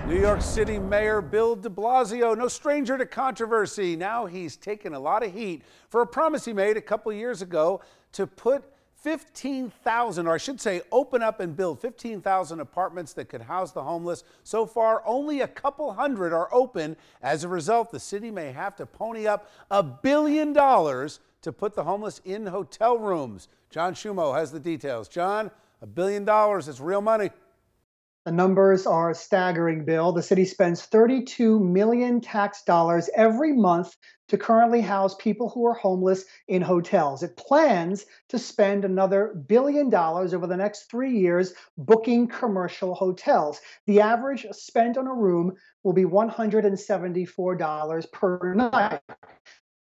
New York City Mayor Bill de Blasio, no stranger to controversy. Now he's taken a lot of heat for a promise he made a couple years ago to put 15,000, or I should say open up and build 15,000 apartments that could house the homeless. So far, only a couple hundred are open. As a result, the city may have to pony up $1 billion to put the homeless in hotel rooms. John Shumo has the details. John, $1 billion is real money. The numbers are staggering, Bill. The city spends $32 million tax dollars every month to currently house people who are homeless in hotels. It plans to spend another $1 billion over the next 3 years booking commercial hotels. The average spent on a room will be $174 per night.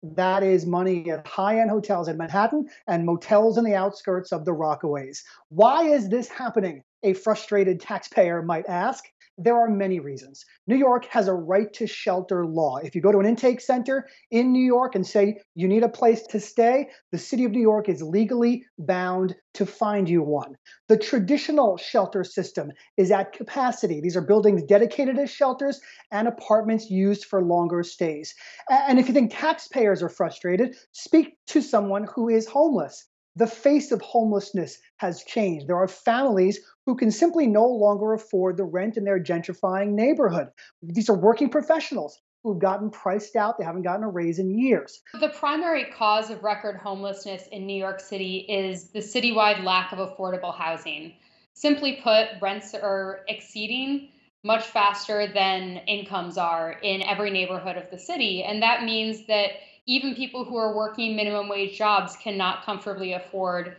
That is money at high-end hotels in Manhattan and motels in the outskirts of the Rockaways. Why is this happening? A frustrated taxpayer might ask. There are many reasons. New York has a right to shelter law. If you go to an intake center in New York and say you need a place to stay, the city of New York is legally bound to find you one. The traditional shelter system is at capacity. These are buildings dedicated as shelters and apartments used for longer stays. And if you think taxpayers are frustrated, speak to someone who is homeless. The face of homelessness has changed. There are families who can simply no longer afford the rent in their gentrifying neighborhood. These are working professionals who've gotten priced out. They haven't gotten a raise in years. The primary cause of record homelessness in New York City is the citywide lack of affordable housing. Simply put, rents are exceeding much faster than incomes are in every neighborhood of the city. And that means that even people who are working minimum wage jobs cannot comfortably afford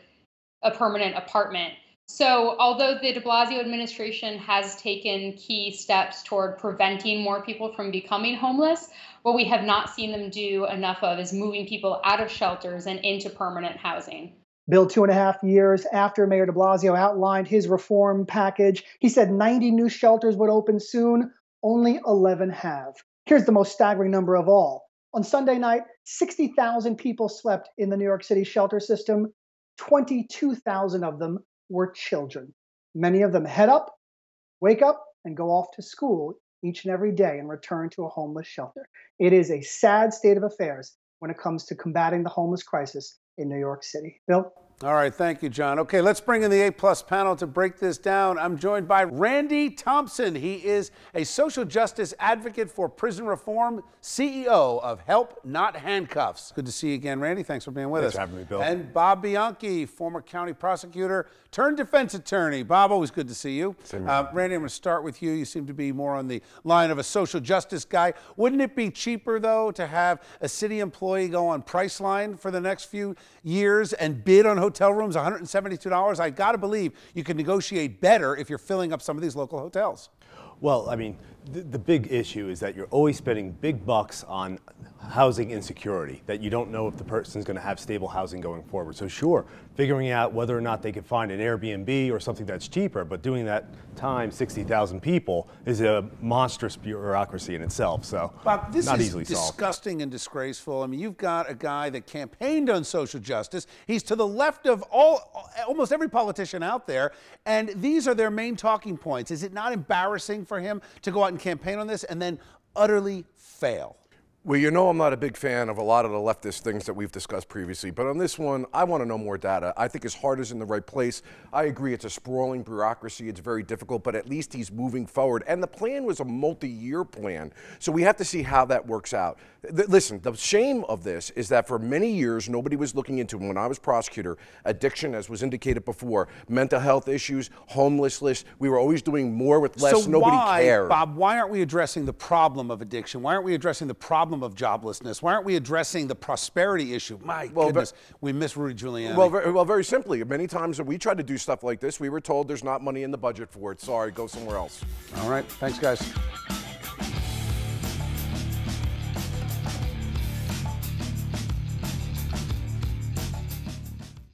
a permanent apartment. So although the de Blasio administration has taken key steps toward preventing more people from becoming homeless, what we have not seen them do enough of is moving people out of shelters and into permanent housing. Bill, 2.5 years after Mayor de Blasio outlined his reform package, he said 90 new shelters would open soon. Only 11 have. Here's the most staggering number of all. On Sunday night, 60,000 people slept in the New York City shelter system. 22,000 of them were children. Many of them head up, wake up, and go off to school each and every day and return to a homeless shelter. It is a sad state of affairs when it comes to combating the homeless crisis in New York City. Bill? All right, thank you, John. Okay, let's bring in the A+ panel to break this down. I'm joined by Randy Thompson. He is a social justice advocate for prison reform, CEO of Help Not Handcuffs. Good to see you again, Randy. Thanks for being with us. Thanks for having me, Bill. And Bob Bianchi, former county prosecutor turned defense attorney. Bob, always good to see you. Same here. Randy, I'm going to start with you. You seem to be more on the line of a social justice guy. Wouldn't it be cheaper, though, to have a city employee go on Priceline for the next few years and bid on hotel rooms, $172? I got to believe you can negotiate better if you're filling up some of these local hotels. Well, I mean, the big issue is that you're always spending big bucks on housing insecurity, that you don't know if the person's going to have stable housing going forward. So sure, figuring out whether or not they can find an Airbnb or something that's cheaper, but doing that times 60,000 people is a monstrous bureaucracy in itself. So Bob, this not is easily solved. Disgusting and disgraceful. I mean, you've got a guy that campaigned on social justice. He's to the left of almost every politician out there, and these are their main talking points. Is it not embarrassing for him to go out and campaign on this and then utterly fail? Well, you know I'm not a big fan of a lot of the leftist things that we've discussed previously, but on this one, I want to know more data. I think his heart is in the right place. I agree it's a sprawling bureaucracy. It's very difficult, but at least he's moving forward. And the plan was a multi-year plan, so we have to see how that works out. Listen, the shame of this is that for many years, nobody was looking into, when I was prosecutor, addiction, as was indicated before, mental health issues, homelessness. We were always doing more with less. Nobody cared. Bob, why aren't we addressing the problem of addiction? Why aren't we addressing the problem of joblessness? Why aren't we addressing the prosperity issue? My goodness, we miss Rudy Giuliani. Well, very simply, many times that we try to do stuff like this, we were told there's not money in the budget for it. Sorry, go somewhere else. All right, thanks, guys.